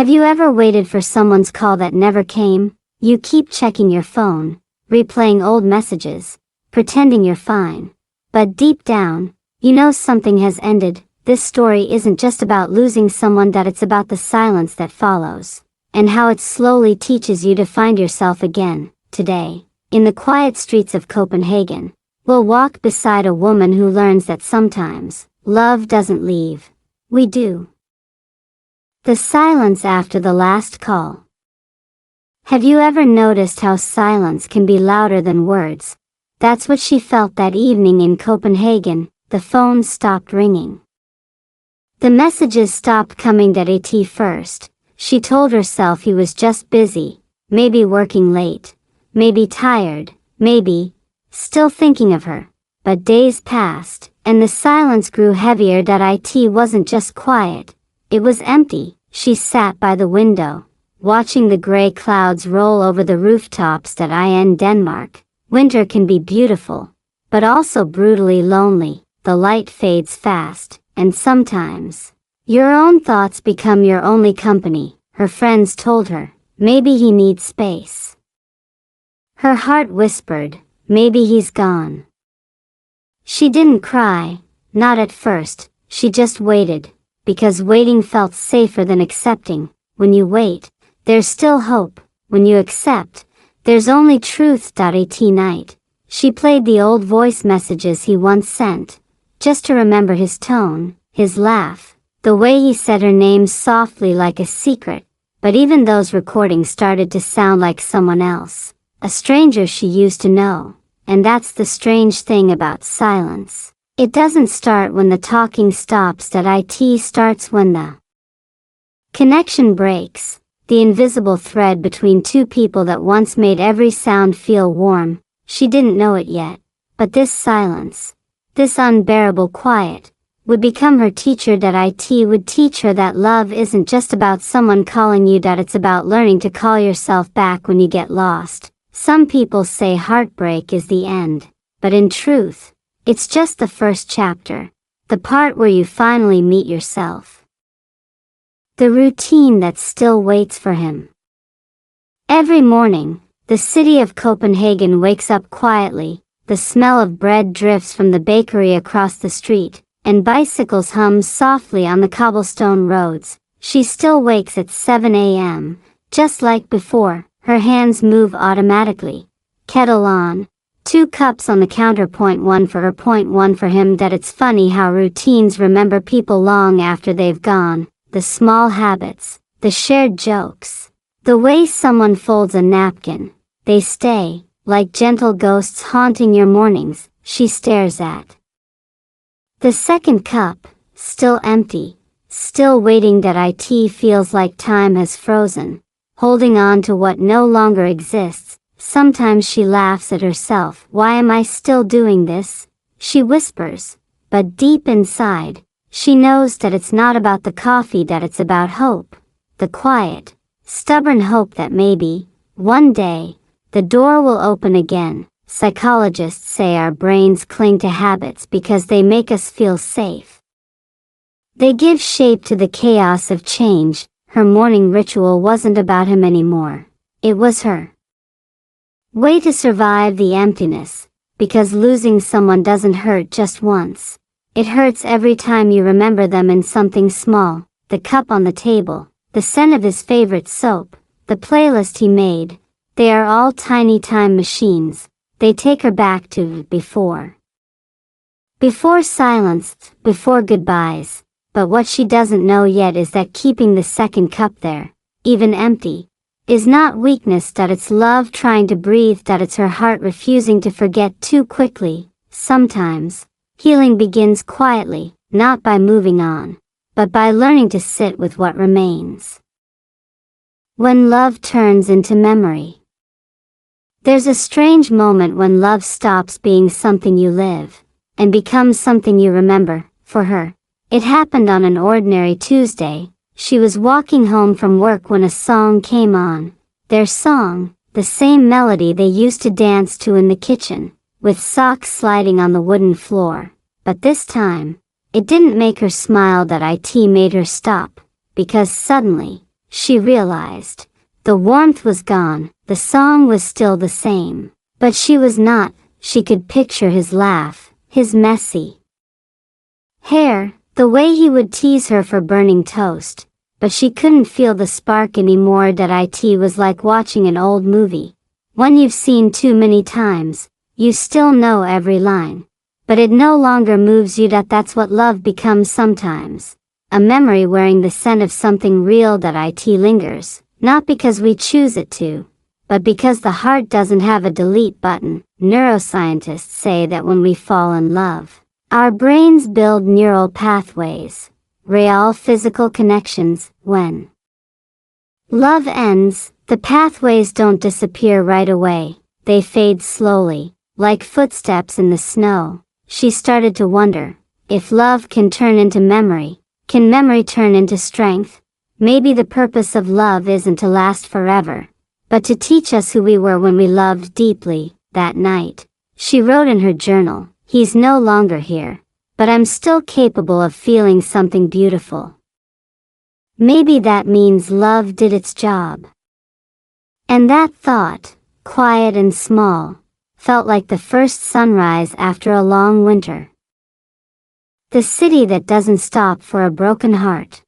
Have you ever waited for someone's call that never came? You keep checking your phone, replaying old messages, pretending you're fine. But deep down, you know something has ended. This story isn't just about losing someone, that it's about the silence that follows, and how it slowly teaches you to find yourself again. Today, in the quiet streets of Copenhagen, we'll walk beside a woman who learns that sometimes, love doesn't leave. We do. The silence after the last call. Have you ever noticed how silence can be louder than words? That's what she felt that evening in Copenhagen. The phone stopped ringing. The messages stopped coming. At first, she told herself he was just busy, maybe working late, maybe tired, maybe still thinking of her. But days passed, and the silence grew heavier. It wasn't just quiet, it was empty. She sat by the window, watching the gray clouds roll over the rooftops. In Denmark, winter can be beautiful, but also brutally lonely. The light fades fast, and sometimes, your own thoughts become your only company. Her friends told her, maybe he needs space. Her heart whispered, maybe he's gone. She didn't cry, not at first, she just waited, because waiting felt safer than accepting. When you wait, there's still hope. When you accept, there's only truth. At night, she played the old voice messages he once sent, just to remember his tone, his laugh, the way he said her name softly like a secret. But even those recordings started to sound like someone else, a stranger she used to know. And that's the strange thing about silence. It doesn't start when the talking stops. It starts when the connection breaks, the invisible thread between two people that once made every sound feel warm. She didn't know it yet, but this silence, this unbearable quiet, would become her teacher. It would teach her that love isn't just about someone calling you. It's about learning to call yourself back when you get lost. Some people say heartbreak is the end, but in truth, it's just the first chapter, the part where you finally meet yourself. The routine that still waits for him. Every morning, the city of Copenhagen wakes up quietly. The smell of bread drifts from the bakery across the street, and bicycles hum softly on the cobblestone roads. She still wakes at 7 a.m., just like before. Her hands move automatically. Kettle on. 2 cups on the counter. One for her, one for him. It's funny how routines remember people long after they've gone. The small habits, the shared jokes, the way someone folds a napkin, they stay, like gentle ghosts haunting your mornings. She stares at the second cup, still empty, still waiting. It feels like time has frozen, holding on to what no longer exists. Sometimes she laughs at herself. Why am I still doing this? She whispers, but deep inside, she knows that it's not about the coffee. It's about hope, the quiet, stubborn hope that maybe, one day, the door will open again. Psychologists say our brains cling to habits because they make us feel safe. They give shape to the chaos of change. Her morning ritual wasn't about him anymore. It was her way to survive the emptiness, because losing someone doesn't hurt just once. It hurts every time you remember them in something small. The cup on the table, the scent of his favorite soap, the playlist he made, they are all tiny time machines. They take her back to before. Before silence, before goodbyes. But what she doesn't know yet is that keeping the second cup there, even empty, is not weakness. It's love trying to breathe. It's her heart refusing to forget too quickly. Sometimes, healing begins quietly, not by moving on, but by learning to sit with what remains. When love turns into memory. There's a strange moment when love stops being something you live, and becomes something you remember. For her, it happened on an ordinary Tuesday. She was walking home from work when a song came on. Their song, the same melody they used to dance to in the kitchen, with socks sliding on the wooden floor. But this time, it didn't make her smile. It made her stop, because suddenly, she realized. The warmth was gone, the song was still the same. But she was not. She could picture his laugh, his messy hair, the way he would tease her for burning toast. But she couldn't feel the spark anymore. It was like watching an old movie. One you've seen too many times, you still know every line. But it no longer moves you. That's what love becomes sometimes. A memory wearing the scent of something real. It lingers, not because we choose it to, but because the heart doesn't have a delete button. Neuroscientists say that when we fall in love, our brains build neural pathways, real physical connections. When love ends, the pathways don't disappear right away, they fade slowly, like footsteps in the snow. She started to wonder, if love can turn into memory, can memory turn into strength? Maybe the purpose of love isn't to last forever, but to teach us who we were when we loved deeply. That night, she wrote in her journal, "He's no longer here, but I'm still capable of feeling something beautiful." Maybe that means love did its job. And that thought, quiet and small, felt like the first sunrise after a long winter. The city that doesn't stop for a broken heart.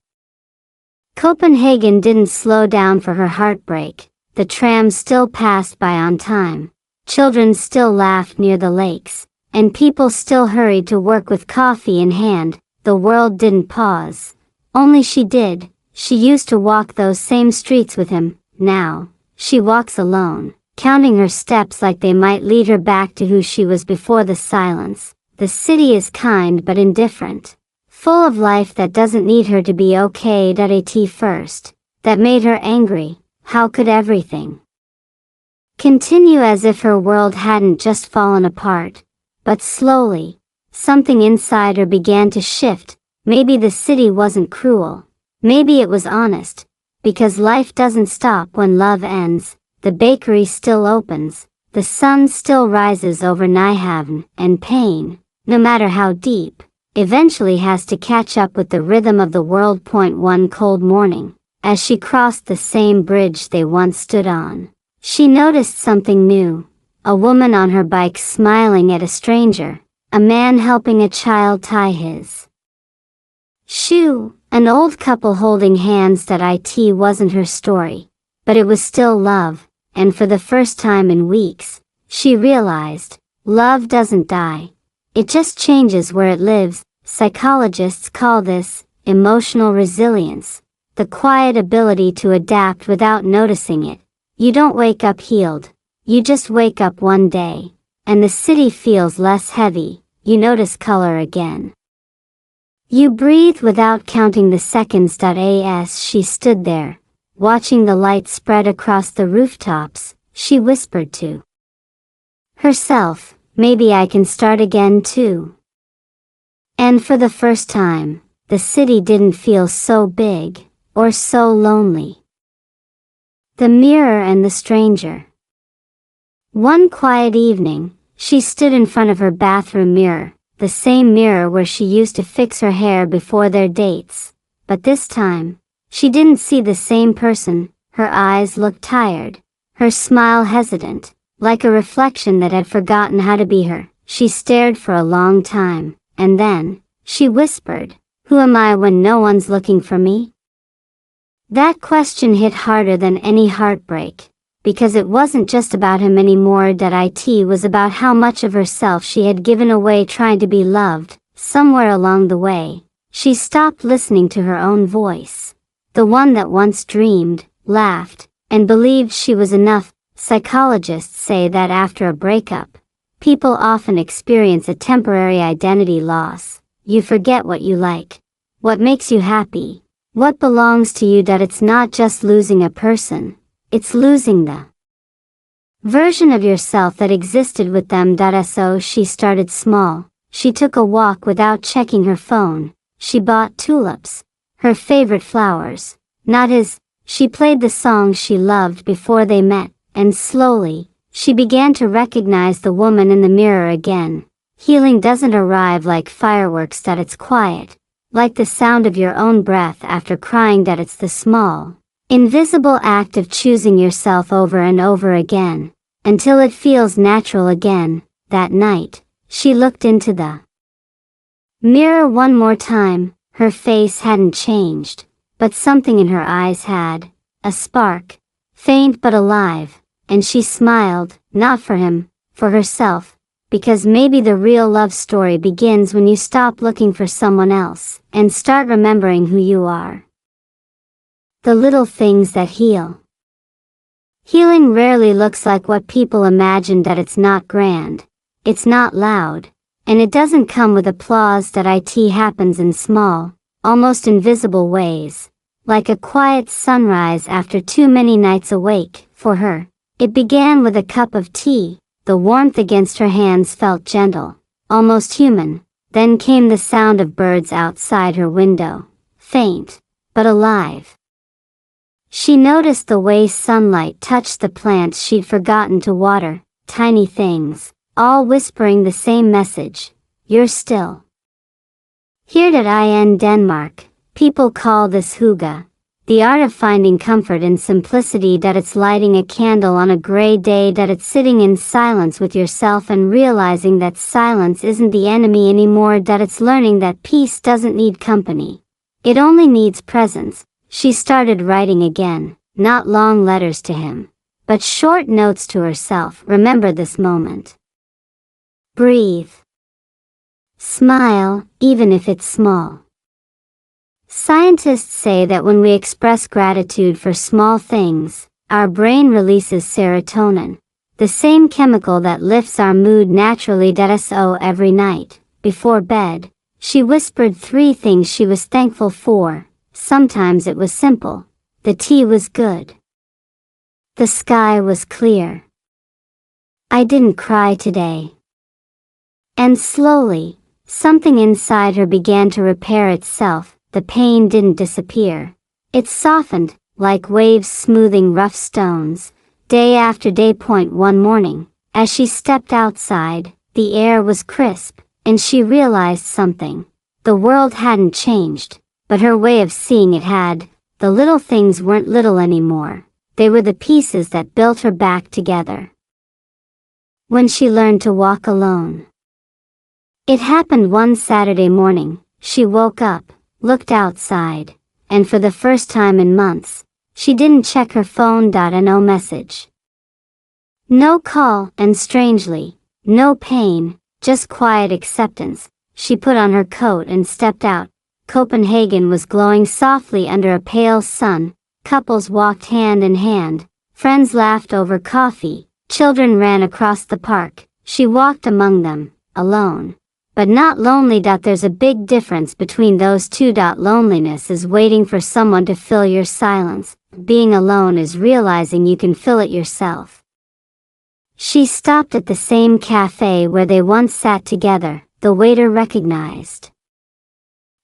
Copenhagen didn't slow down for her heartbreak. The trams still passed by on time. Children still laughed near the lakes, and people still hurried to work with coffee in hand. The world didn't pause. Only she did. She used to walk those same streets with him. Now, she walks alone, counting her steps like they might lead her back to who she was before the silence. The city is kind but indifferent, full of life that doesn't need her to be okay. At first, that made her angry. How could everything continue as if her world hadn't just fallen apart? But slowly, something inside her began to shift. Maybe the city wasn't cruel. Maybe it was honest. Because life doesn't stop when love ends. The bakery still opens. The sun still rises over Nyhavn, and pain, no matter how deep, eventually has to catch up with the rhythm of the world. One cold morning, as she crossed the same bridge they once stood on, she noticed something new. A woman on her bike smiling at a stranger, a man helping a child tie his shoe, an old couple holding hands. It wasn't her story, but it was still love, and for the first time in weeks, she realized, love doesn't die. It just changes where it lives. Psychologists call this emotional resilience, the quiet ability to adapt without noticing it. You don't wake up healed. You just wake up one day, and the city feels less heavy. You notice color again. You breathe without counting the seconds. As she stood there, watching the light spread across the rooftops, she whispered to herself, maybe I can start again too. And for the first time, the city didn't feel so big, or so lonely. The mirror and the stranger. One quiet evening, she stood in front of her bathroom mirror, the same mirror where she used to fix her hair before their dates. But this time, she didn't see the same person. Her eyes looked tired, her smile hesitant, like a reflection that had forgotten how to be her. She stared for a long time, and then, she whispered, "Who am I when no one's looking for me?" That question hit harder than any heartbreak, because it wasn't just about him anymore. It was about how much of herself she had given away trying to be loved. Somewhere along the way, she stopped listening to her own voice, the one that once dreamed, laughed, and believed she was enough. Psychologists say that after a breakup, people often experience a temporary identity loss. You forget what you like, what makes you happy, what belongs to you. It's not just losing a person, it's losing the version of yourself that existed with them. So she started small. She took a walk without checking her phone. She bought tulips, her favorite flowers, not his. She played the songs she loved before they met, and slowly, she began to recognize the woman in the mirror again. Healing doesn't arrive like fireworks. It's quiet, like the sound of your own breath after crying. It's the small, invisible act of choosing yourself over and over again, until it feels natural again. That night, she looked into the mirror one more time. Her face hadn't changed, but something in her eyes had, a spark, faint but alive, and she smiled, not for him, for herself, because maybe the real love story begins when you stop looking for someone else, and start remembering who you are. The little things that heal. Healing rarely looks like what people imagine. That it's not grand, it's not loud, and it doesn't come with applause. That it happens in small, almost invisible ways, like a quiet sunrise after too many nights awake. For her, it began with a cup of tea. The warmth against her hands felt gentle, almost human. Then came the sound of birds outside her window, faint, but alive. She noticed the way sunlight touched the plants she'd forgotten to water, tiny things, all whispering the same message: you're still here. In Denmark, people call this hygge, the art of finding comfort in simplicity. That it's lighting a candle on a gray day. That it's sitting in silence with yourself and realizing that silence isn't the enemy anymore. That it's learning that peace doesn't need company, it only needs presence. She started writing again, not long letters to him, but short notes to herself. Remember this moment. Breathe. Smile, even if it's small. Scientists say that when we express gratitude for small things, our brain releases serotonin, the same chemical that lifts our mood naturally. So every night, before bed, she whispered 3 things she was thankful for. Sometimes it was simple. The tea was good. The sky was clear. I didn't cry today. And slowly, something inside her began to repair itself. The pain didn't disappear. It softened, like waves smoothing rough stones, day after day. One morning, as she stepped outside, the air was crisp, and she realized something. The world hadn't changed, but her way of seeing it had. The little things weren't little anymore. They were the pieces that built her back together. When she learned to walk alone. It happened one Saturday morning. She woke up, looked outside, and for the first time in months, she didn't check her phone. No message. No call, and strangely, no pain, just quiet acceptance. She put on her coat and stepped out. Copenhagen was glowing softly under a pale sun. Couples walked hand in hand. Friends laughed over coffee. Children ran across the park. She walked among them, alone. But not lonely. There's a big difference between those two. Loneliness is waiting for someone to fill your silence. Being alone is realizing you can fill it yourself. She stopped at the same cafe where they once sat together. The waiter recognized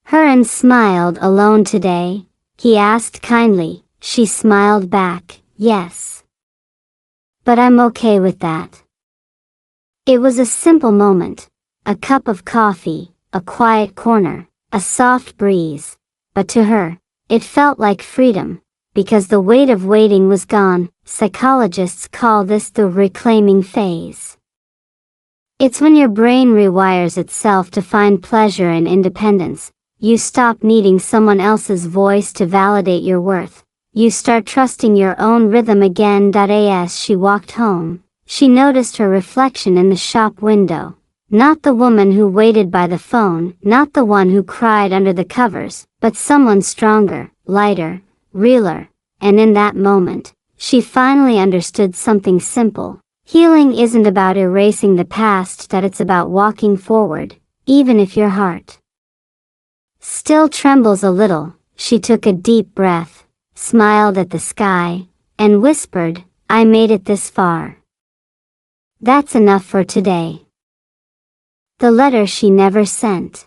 her and smiled. Alone today? He asked kindly. She smiled back, yes. But I'm okay with that. It was a simple moment. A cup of coffee, a quiet corner, a soft breeze. But to her, it felt like freedom, because the weight of waiting was gone. Psychologists call this the reclaiming phase. It's when your brain rewires itself to find pleasure in independence. You stop needing someone else's voice to validate your worth. You start trusting your own rhythm again. As she walked home, she noticed her reflection in the shop window. Not the woman who waited by the phone, not the one who cried under the covers, but someone stronger, lighter, realer. And in that moment, she finally understood something simple. Healing isn't about erasing the past. It's about walking forward, even if your heart still trembles a little. She took a deep breath, smiled at the sky, and whispered, I made it this far. That's enough for today. The letter she never sent.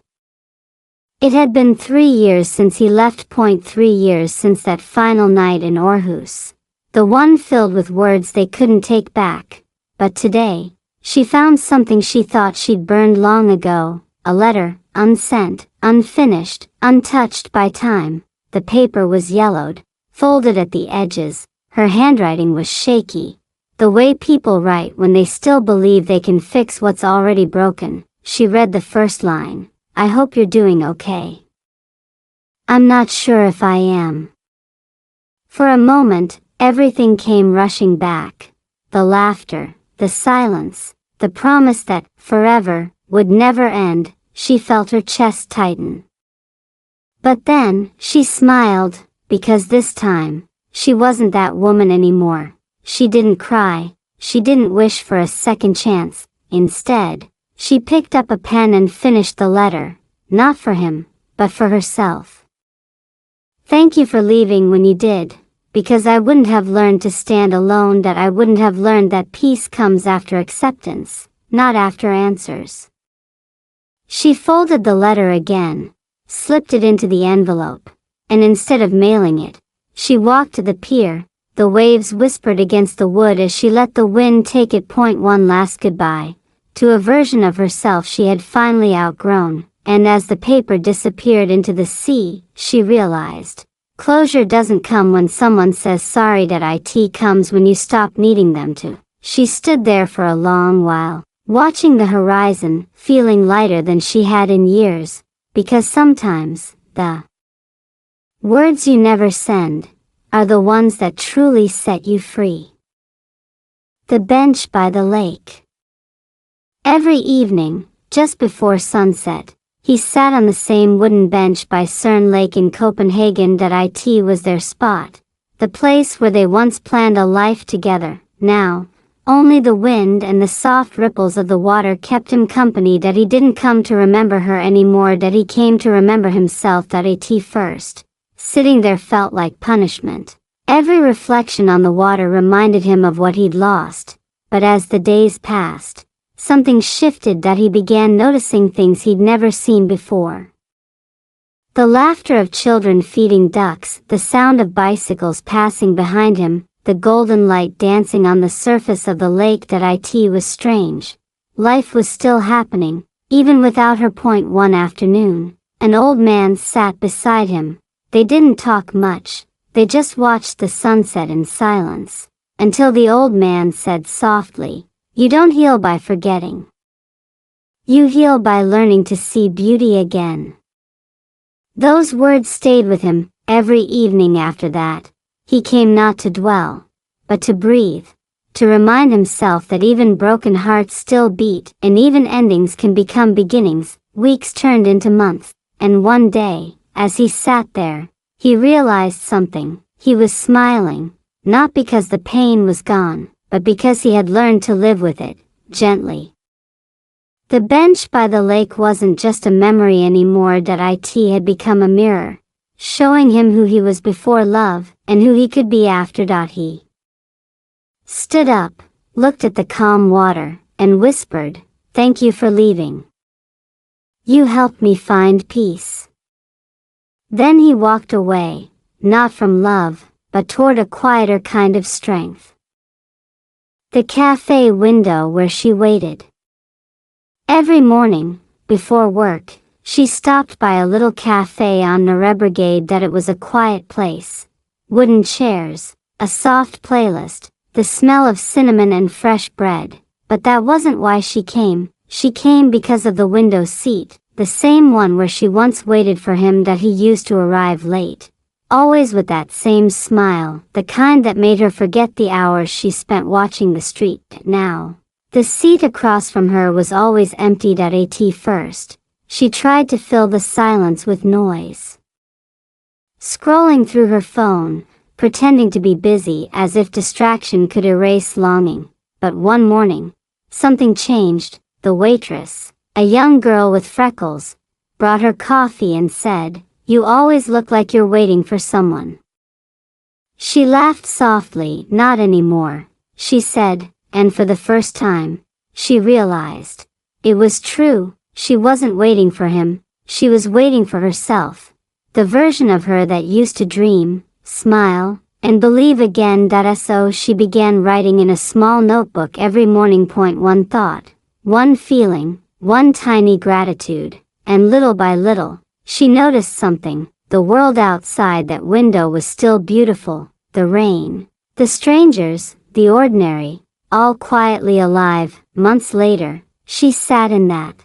It had been 3 years since he left. 3 years since that final night in Aarhus. The one filled with words they couldn't take back. But today, she found something she thought she'd burned long ago. A letter, unsent, unfinished, untouched by time. The paper was yellowed, folded at the edges. Her handwriting was shaky, the way people write when they still believe they can fix what's already broken. She read the first line, "I hope you're doing okay." "I'm not sure if I am." For a moment, everything came rushing back. The laughter, the silence, the promise that forever would never end. She felt her chest tighten. But then, she smiled, because this time, she wasn't that woman anymore. She didn't cry, she didn't wish for a second chance. Instead, she picked up a pen and finished the letter, not for him, but for herself. "Thank you for leaving when you did, because I wouldn't have learned to stand alone, that I wouldn't have learned that peace comes after acceptance, not after answers." She folded the letter again, slipped it into the envelope, and instead of mailing it, she walked to the pier. The waves whispered against the wood as she let the wind take it. One last goodbye, to a version of herself she had finally outgrown, and as the paper disappeared into the sea, she realized, closure doesn't come when someone says sorry, that it comes when you stop needing them to. She stood there for a long while, watching the horizon, feeling lighter than she had in years, because sometimes, the words you never send are the ones that truly set you free. The bench by the lake. Every evening, just before sunset, he sat on the same wooden bench by Cern Lake in Copenhagen. That it was their spot, the place where they once planned a life together. Now, only the wind and the soft ripples of the water kept him company. That he didn't come to remember her anymore, that he came to remember himself. That it first, sitting there, felt like punishment. Every reflection on the water reminded him of what he'd lost, but as the days passed, something shifted. That he began noticing things he'd never seen before. The laughter of children feeding ducks, the sound of bicycles passing behind him, the golden light dancing on the surface of the lake. That it was strange. Life was still happening, even without her. One afternoon, an old man sat beside him. They didn't talk much, they just watched the sunset in silence, until the old man said softly, "You don't heal by forgetting. You heal by learning to see beauty again." Those words stayed with him. Every evening after that, he came not to dwell, but to breathe, to remind himself that even broken hearts still beat, and even endings can become beginnings. Weeks turned into months, and one day, as he sat there, he realized something. He was smiling, not because the pain was gone, but because he had learned to live with it, gently. The bench by the lake wasn't just a memory anymore. That it had become a mirror, showing him who he was before love, and who he could be after. He stood up, looked at the calm water, and whispered, "Thank you for leaving. You helped me find peace." Then he walked away, not from love, but toward a quieter kind of strength. The cafe window where she waited. Every morning, before work, she stopped by a little cafe on Nørrebrogade. That it was a quiet place. Wooden chairs, a soft playlist, the smell of cinnamon and fresh bread. But that wasn't why she came. She came because of the window seat, the same one where she once waited for him. That he used to arrive late, always with that same smile, the kind that made her forget the hours she spent watching the street. Now, the seat across from her was always empty. At first, she tried to fill the silence with noise, scrolling through her phone, pretending to be busy as if distraction could erase longing. But one morning, something changed. The waitress, a young girl with freckles, brought her coffee and said, "You always look like you're waiting for someone." She laughed softly. "Not anymore," she said, and for the first time, she realized. It was true, she wasn't waiting for him, she was waiting for herself. The version of her that used to dream, smile, and believe again. So she began writing in a small notebook every morning. One thought, one feeling, one tiny gratitude, and little by little, she noticed something. The world outside that window was still beautiful, the rain, the strangers, the ordinary, all quietly alive. Months later, she sat in that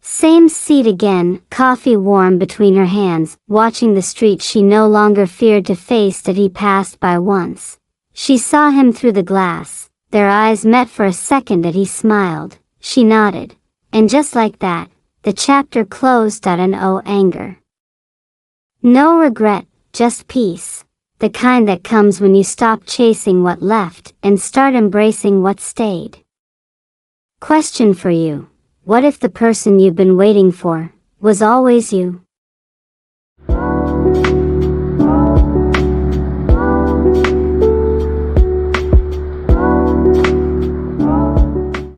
same seat again, coffee warm between her hands, watching the street she no longer feared to face that he passed by once. She saw him through the glass. Their eyes met for a second and he smiled. She nodded. And just like that, the chapter closed. No anger. No regret, just peace. The kind that comes when you stop chasing what left and start embracing what stayed. Question for you. What if the person you've been waiting for was always you?